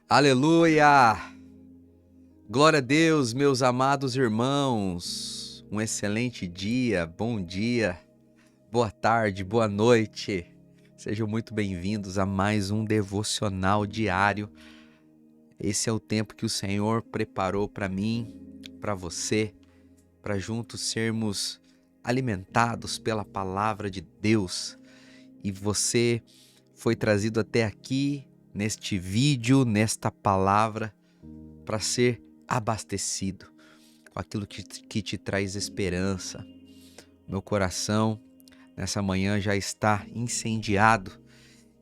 Aleluia! Glória a Deus, meus amados irmãos. Um excelente dia, bom dia, boa tarde, boa noite. Sejam muito bem-vindos a mais um devocional diário. Esse é o tempo que o Senhor preparou para mim, para você, para juntos sermos alimentados pela palavra de Deus. E você foi trazido até aqui, neste vídeo, nesta palavra, para ser abastecido com aquilo que te traz esperança. Meu coração nessa manhã já está incendiado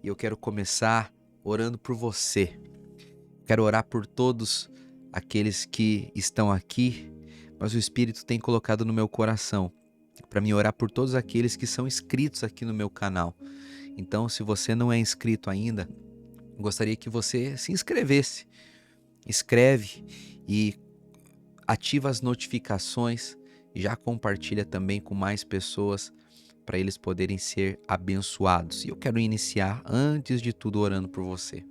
e eu quero começar orando por você. Quero orar por todos aqueles que estão aqui, mas o Espírito tem colocado no meu coração para me orar por todos aqueles que são inscritos aqui no meu canal. Então, se você não é inscrito ainda, gostaria que você se inscrevesse. Escreve e ativa as notificações, já compartilha também com mais pessoas para eles poderem ser abençoados. E eu quero iniciar, antes de tudo, orando por você.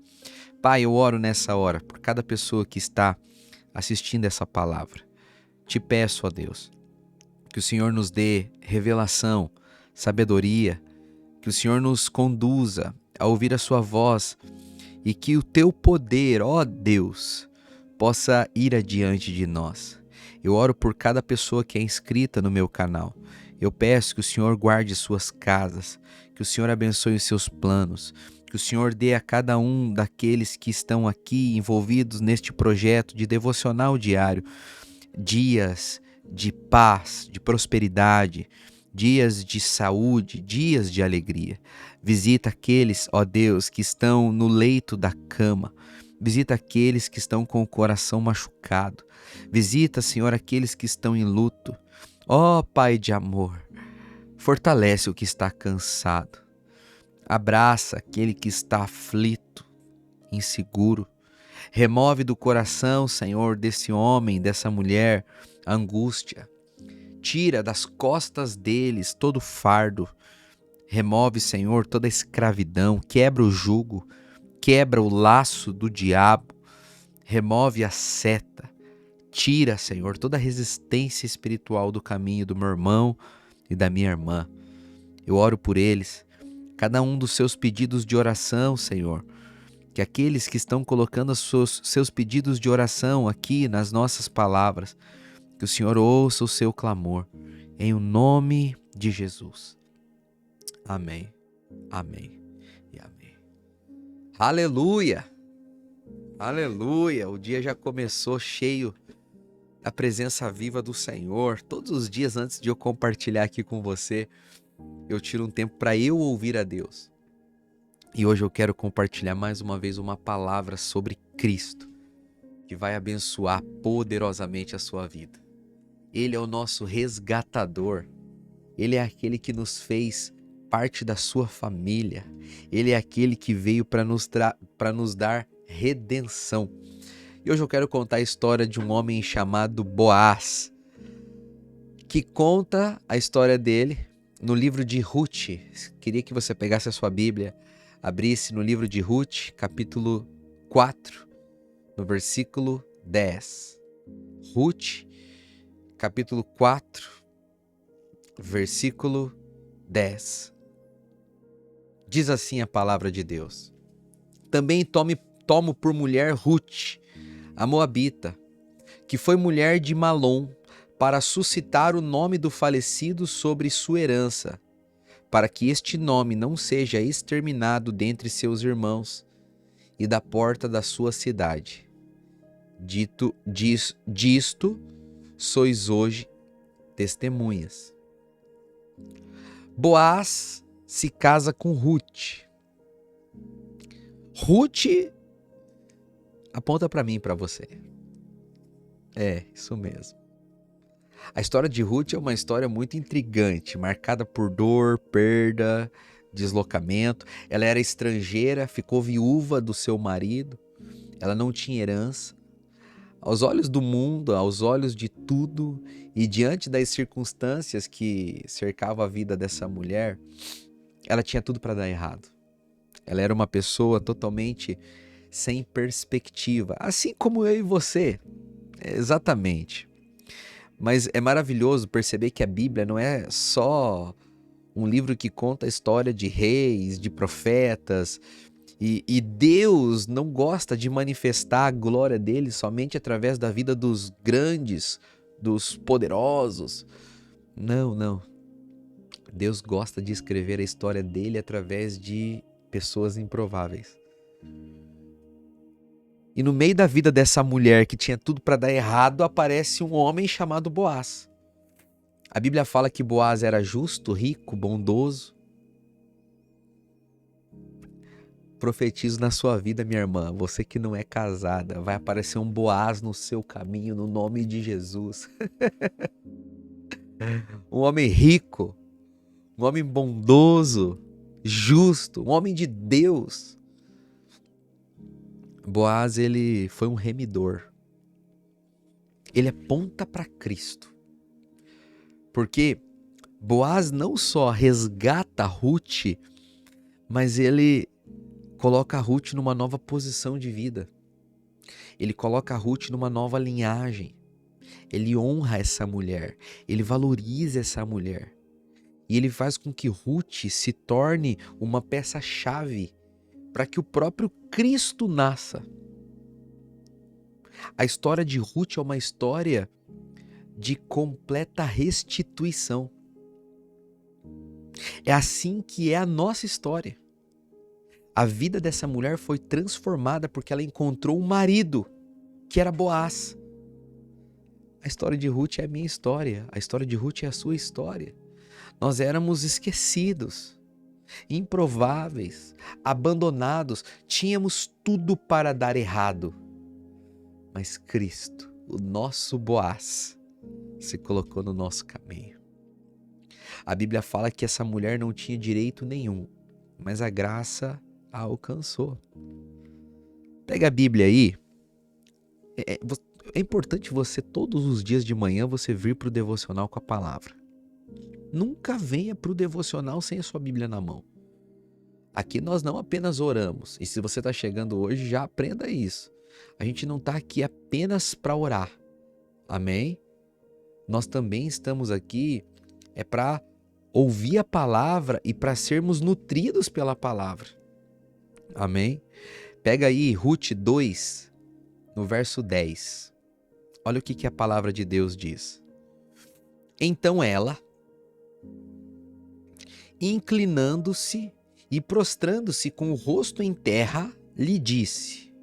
Pai, eu oro nessa hora por cada pessoa que está assistindo essa palavra. Te peço, ó Deus, que o Senhor nos dê revelação, sabedoria, que o Senhor nos conduza a ouvir a sua voz e que o teu poder, ó Deus, possa ir adiante de nós. Eu oro por cada pessoa que é inscrita no meu canal. Eu peço que o Senhor guarde suas casas, que o Senhor abençoe os seus planos, que o Senhor dê a cada um daqueles que estão aqui envolvidos neste projeto de devocional diário dias de paz, de prosperidade, dias de saúde, dias de alegria. Visita aqueles, ó Deus, que estão no leito da cama. Visita aqueles que estão com o coração machucado. Visita, Senhor, aqueles que estão em luto. Ó Pai de amor, fortalece o que está cansado. Abraça aquele que está aflito, inseguro. Remove do coração, Senhor, desse homem, dessa mulher, a angústia. Tira das costas deles todo o fardo. Remove, Senhor, toda a escravidão. Quebra o jugo. Quebra o laço do diabo. Remove a seta. Tira, Senhor, toda a resistência espiritual do caminho do meu irmão e da minha irmã. Eu oro por eles. Cada um dos seus pedidos de oração, Senhor. Que aqueles que estão colocando os seus pedidos de oração aqui nas nossas palavras, que o Senhor ouça o seu clamor, em o nome de Jesus. Amém, amém e amém. Aleluia, aleluia, o dia já começou cheio da presença viva do Senhor. Todos os dias antes de eu compartilhar aqui com você, eu tiro um tempo para eu ouvir a Deus. E hoje eu quero compartilhar mais uma vez uma palavra sobre Cristo, que vai abençoar poderosamente a sua vida. Ele é o nosso resgatador. Ele é aquele que nos fez parte da sua família. Ele é aquele que veio para nos dar redenção. E hoje eu quero contar a história de um homem chamado Boaz, que conta a história dele no livro de Ruth. Queria que você pegasse a sua Bíblia, abrisse no livro de Ruth, capítulo 4, no versículo 10. Ruth, capítulo 4, versículo 10. Diz assim a palavra de Deus: Também tomo por mulher Ruth, a moabita, que foi mulher de Malom, para suscitar o nome do falecido sobre sua herança, para que este nome não seja exterminado dentre seus irmãos e da porta da sua cidade. Disto sois hoje testemunhas. Boaz se casa com Ruth. Ruth aponta para mim e para você. É, isso mesmo. A história de Ruth é uma história muito intrigante, marcada por dor, perda, deslocamento. Ela era estrangeira, ficou viúva do seu marido, ela não tinha herança. Aos olhos do mundo, aos olhos de tudo e diante das circunstâncias que cercavam a vida dessa mulher, ela tinha tudo para dar errado. Ela era uma pessoa totalmente sem perspectiva, assim como eu e você, exatamente. Mas é maravilhoso perceber que a Bíblia não é só um livro que conta a história de reis, de profetas, e Deus não gosta de manifestar a glória dele somente através da vida dos grandes, dos poderosos. Não, não. Deus gosta de escrever a história dele através de pessoas improváveis. E no meio da vida dessa mulher que tinha tudo para dar errado, aparece um homem chamado Boaz. A Bíblia fala que Boaz era justo, rico, bondoso. Profetizo na sua vida, minha irmã, você que não é casada, vai aparecer um Boaz no seu caminho, no nome de Jesus. Um homem rico, um homem bondoso, justo, um homem de Deus. Boaz, ele foi um remidor. Ele aponta para Cristo. Porque Boaz não só resgata Ruth, mas ele coloca a Ruth numa nova posição de vida. Ele coloca a Ruth numa nova linhagem. Ele honra essa mulher. Ele valoriza essa mulher. E ele faz com que Ruth se torne uma peça-chave para que o próprio Cristo nasça. A história de Ruth é uma história de completa restituição. É assim que é a nossa história. A vida dessa mulher foi transformada porque ela encontrou um marido, que era Boaz. A história de Ruth é a minha história. A história de Ruth é a sua história. Nós éramos esquecidos, improváveis, abandonados. Tínhamos tudo para dar errado. Mas Cristo, o nosso Boaz, se colocou no nosso caminho. A Bíblia fala que essa mulher não tinha direito nenhum, mas a graça a alcançou. Pega a Bíblia aí. É importante você, todos os dias de manhã, você vir para o devocional com a palavra. Nunca venha para o devocional sem a sua Bíblia na mão. Aqui nós não apenas oramos. E se você está chegando hoje, já aprenda isso. A gente não está aqui apenas para orar. Amém? Nós também estamos aqui para ouvir a palavra e para sermos nutridos pela palavra. Amém? Pega aí Ruth 2, no verso 10. Olha o que a palavra de Deus diz. Então ela, inclinando-se e prostrando-se com o rosto em terra, lhe disse: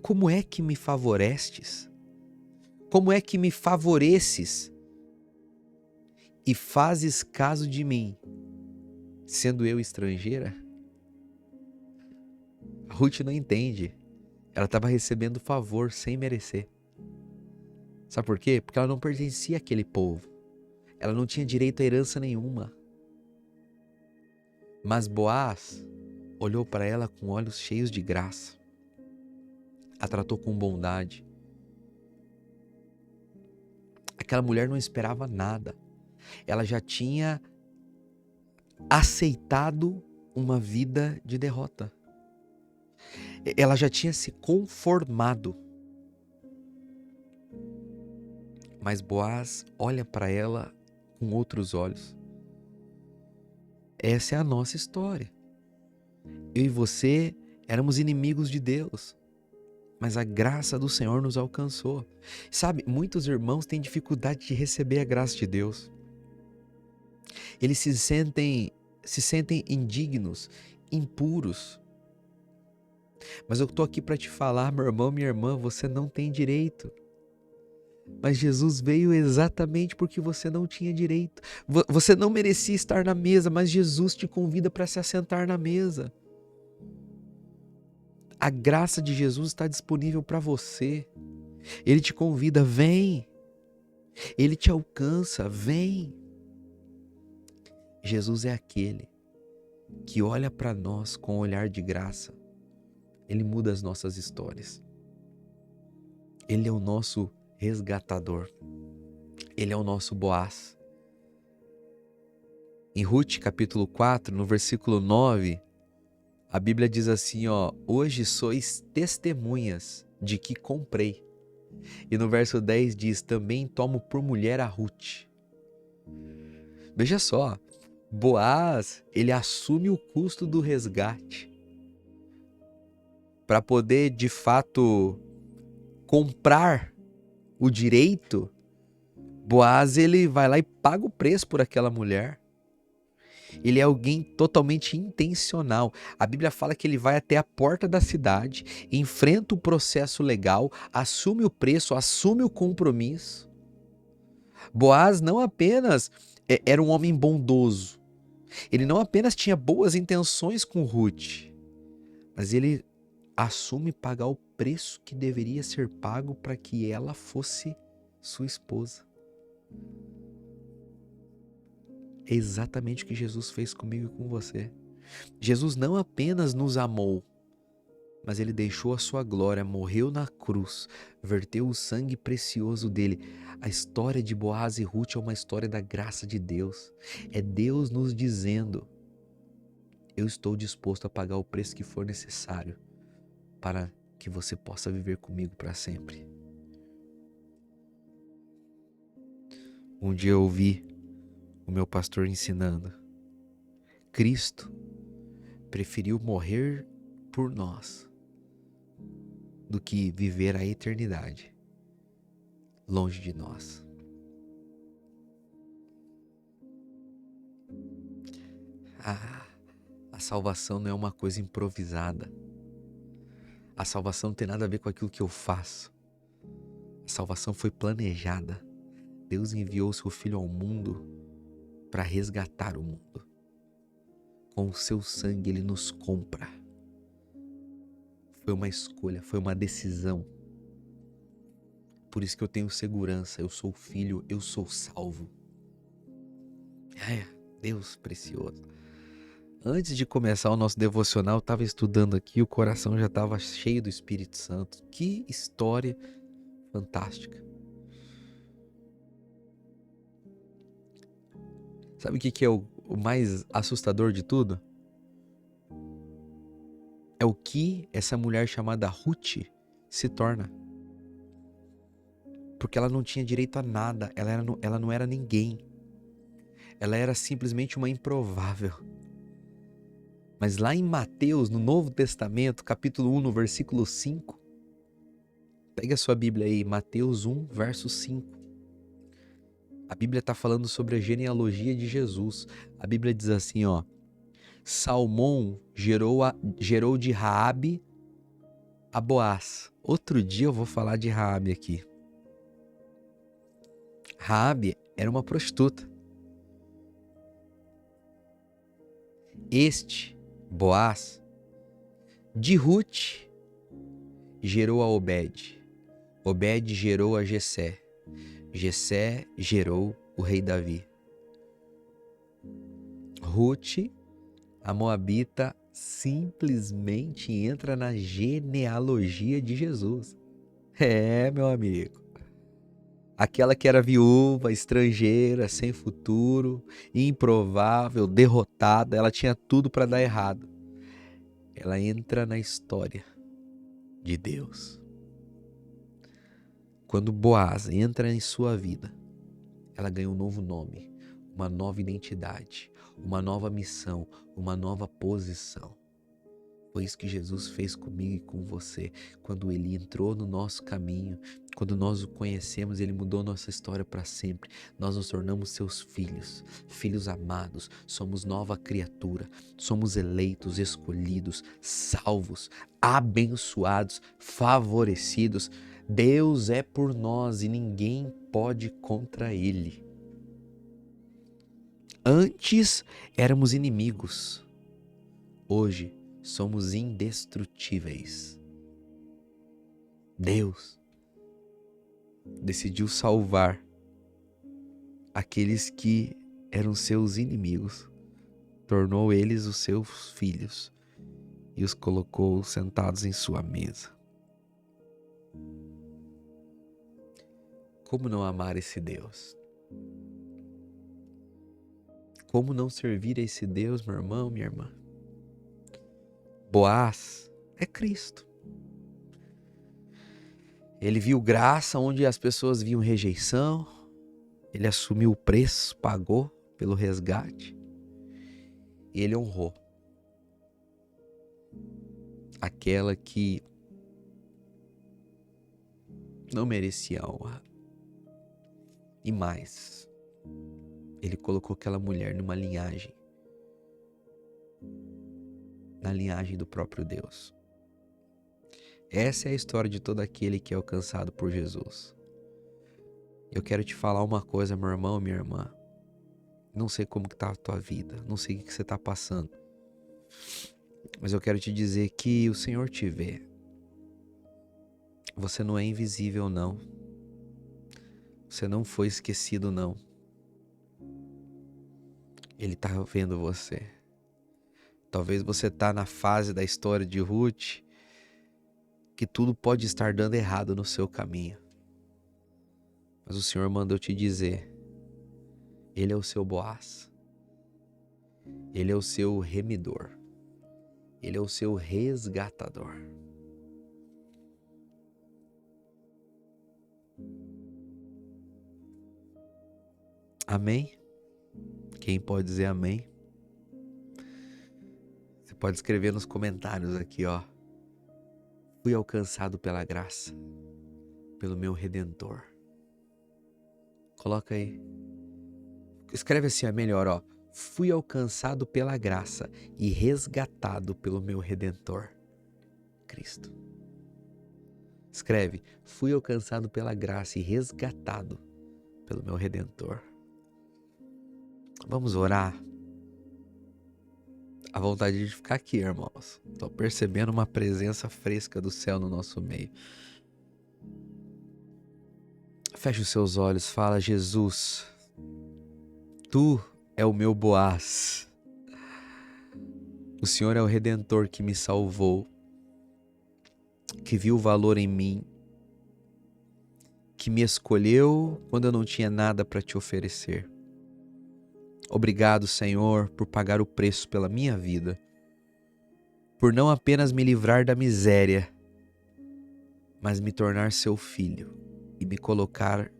Como é que me favorestes? Como é que me favoreces e fazes caso de mim, sendo eu estrangeira? A Ruth não entende. Ela estava recebendo favor sem merecer. Sabe por quê? Porque ela não pertencia àquele povo. Ela não tinha direito a herança nenhuma. Mas Boaz olhou para ela com olhos cheios de graça. A tratou com bondade. Aquela mulher não esperava nada. Ela já tinha aceitado uma vida de derrota. Ela já tinha se conformado. Mas Boaz olha para ela com outros olhos. Essa é a nossa história. Eu e você éramos inimigos de Deus, mas a graça do Senhor nos alcançou. Sabe, muitos irmãos têm dificuldade de receber a graça de Deus. Eles se sentem indignos, impuros. Mas eu estou aqui para te falar, meu irmão, minha irmã, você não tem direito. Mas Jesus veio exatamente porque você não tinha direito. Você não merecia estar na mesa, mas Jesus te convida para se assentar na mesa. A graça de Jesus está disponível para você. Ele te convida, vem. Ele te alcança, vem. Jesus é aquele que olha para nós com um olhar de graça. Ele muda as nossas histórias. Ele é o nosso resgatador. Ele é o nosso Boaz. Em Ruth capítulo 4, no versículo 9, A Bíblia diz assim, ó: hoje sois testemunhas de que comprei. E no verso 10 diz: também tomo por mulher a Ruth. Veja só, Boaz, ele assume o custo do resgate para poder, de fato, comprar o direito. Boaz, ele vai lá e paga o preço por aquela mulher. Ele é alguém totalmente intencional. A Bíblia fala que ele vai até a porta da cidade, enfrenta o processo legal, assume o preço, assume o compromisso. Boaz não apenas era um homem bondoso, ele não apenas tinha boas intenções com Ruth, mas ele assume pagar o preço que deveria ser pago para que ela fosse sua esposa. É exatamente o que Jesus fez comigo e com você. Jesus não apenas nos amou, mas ele deixou a sua glória, morreu na cruz, verteu o sangue precioso dele. A história de Boaz e Ruth é uma história da graça de Deus. É Deus nos dizendo: eu estou disposto a pagar o preço que for necessário para que você possa viver comigo para sempre. Um dia eu ouvi o meu pastor ensinando: Cristo preferiu morrer por nós do que viver a eternidade longe de nós. A salvação não é uma coisa improvisada. A salvação não tem nada a ver com aquilo que eu faço. A salvação foi planejada. Deus enviou o seu Filho ao mundo para resgatar o mundo. Com o seu sangue ele nos compra. Foi uma escolha, foi uma decisão. Por isso que eu tenho segurança, eu sou filho, eu sou salvo. Deus precioso. Antes de começar o nosso devocional, eu estava estudando aqui, o coração já estava cheio do Espírito Santo. Que história fantástica. Sabe o que é o mais assustador de tudo? É o que essa mulher chamada Ruth se torna. Porque ela não tinha direito a nada, ela não era ninguém. Ela era simplesmente uma improvável. Mas lá em Mateus, no Novo Testamento, capítulo 1, no versículo 5, pega a sua Bíblia aí, Mateus 1, verso 5. A Bíblia está falando sobre a genealogia de Jesus. A Bíblia diz assim, ó: Salmão gerou de Raabe a Boaz. Outro dia eu vou falar de Raabe aqui. Raabe era uma prostituta. Boaz, de Ruth, gerou a Obed. Obed gerou a Jessé. Jessé gerou o rei Davi. Ruth, a moabita, simplesmente entra na genealogia de Jesus. Meu amigo. Aquela que era viúva, estrangeira, sem futuro, improvável, derrotada, ela tinha tudo para dar errado. Ela entra na história de Deus. Quando Boaz entra em sua vida, ela ganha um novo nome, uma nova identidade, uma nova missão, uma nova posição. Foi isso que Jesus fez comigo e com você. Quando ele entrou no nosso caminho, quando nós o conhecemos, ele mudou nossa história para sempre. Nós nos tornamos seus filhos, filhos amados. Somos nova criatura, somos eleitos, escolhidos, salvos, abençoados, favorecidos. Deus é por nós e ninguém pode contra ele. Antes éramos inimigos, hoje somos indestrutíveis. Deus decidiu salvar aqueles que eram seus inimigos, tornou eles os seus filhos e os colocou sentados em sua mesa. Como não amar esse Deus? Como não servir a esse Deus, meu irmão, minha irmã? Boaz é Cristo. Ele viu graça onde as pessoas viam rejeição. Ele assumiu o preço, pagou pelo resgate. E ele honrou aquela que não merecia honra. E mais, ele colocou aquela mulher numa linhagem, na linhagem do próprio Deus. Essa é a história de todo aquele que é alcançado por Jesus. Eu quero te falar uma coisa, meu irmão, minha irmã. Não sei como que tá a tua vida, não sei o que você tá passando. Mas eu quero te dizer que o Senhor te vê. Você não é invisível, não. Você não foi esquecido, não. Ele tá vendo você. Talvez você tá na fase da história de Ruth que tudo pode estar dando errado no seu caminho. Mas o Senhor mandou te dizer, Ele é o seu Boaz. Ele é o seu remidor. Ele é o seu resgatador. Amém? Quem pode dizer amém? Você pode escrever nos comentários aqui, ó. Fui alcançado pela graça, pelo meu Redentor. Coloca aí. Escreve assim, é melhor, ó. Fui alcançado pela graça e resgatado pelo meu Redentor, Cristo. Escreve, fui alcançado pela graça e resgatado pelo meu Redentor. Vamos orar. A vontade de ficar aqui, irmãos. Estou percebendo uma presença fresca do céu no nosso meio. Feche os seus olhos, fala, Jesus, Tu é o meu Boaz. O Senhor é o Redentor que me salvou, que viu o valor em mim, que me escolheu quando eu não tinha nada para te oferecer. Obrigado, Senhor, por pagar o preço pela minha vida, por não apenas me livrar da miséria, mas me tornar seu filho e me colocar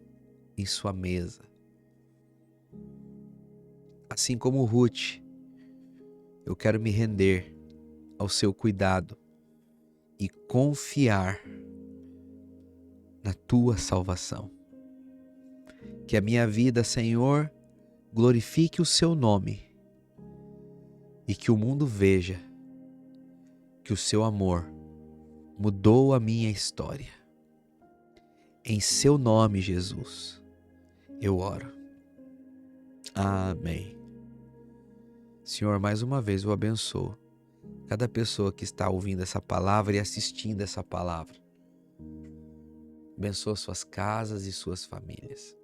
em sua mesa. Assim como Ruth, eu quero me render ao seu cuidado e confiar na tua salvação. Que a minha vida, Senhor, glorifique o seu nome e que o mundo veja que o seu amor mudou a minha história. Em seu nome, Jesus, eu oro. Amém. Senhor, mais uma vez eu abençoo cada pessoa que está ouvindo essa palavra e assistindo essa palavra. Abençoa suas casas e suas famílias.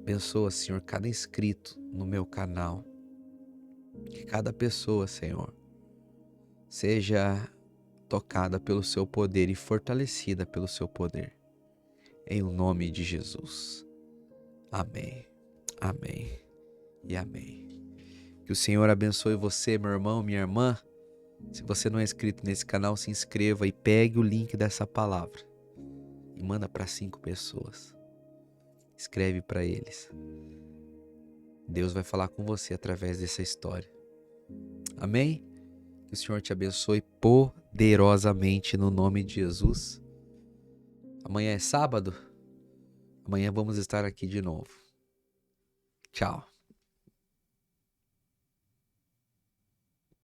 Abençoa, Senhor, cada inscrito no meu canal. Que cada pessoa, Senhor, seja tocada pelo seu poder e fortalecida pelo seu poder. Em o nome de Jesus. Amém. Amém e amém. Que o Senhor abençoe você, meu irmão, minha irmã. Se você não é inscrito nesse canal, se inscreva e pegue o link dessa palavra e manda para 5 pessoas. Escreve para eles. Deus vai falar com você através dessa história. Amém? Que o Senhor te abençoe poderosamente no nome de Jesus. Amanhã é sábado. Amanhã vamos estar aqui de novo. Tchau.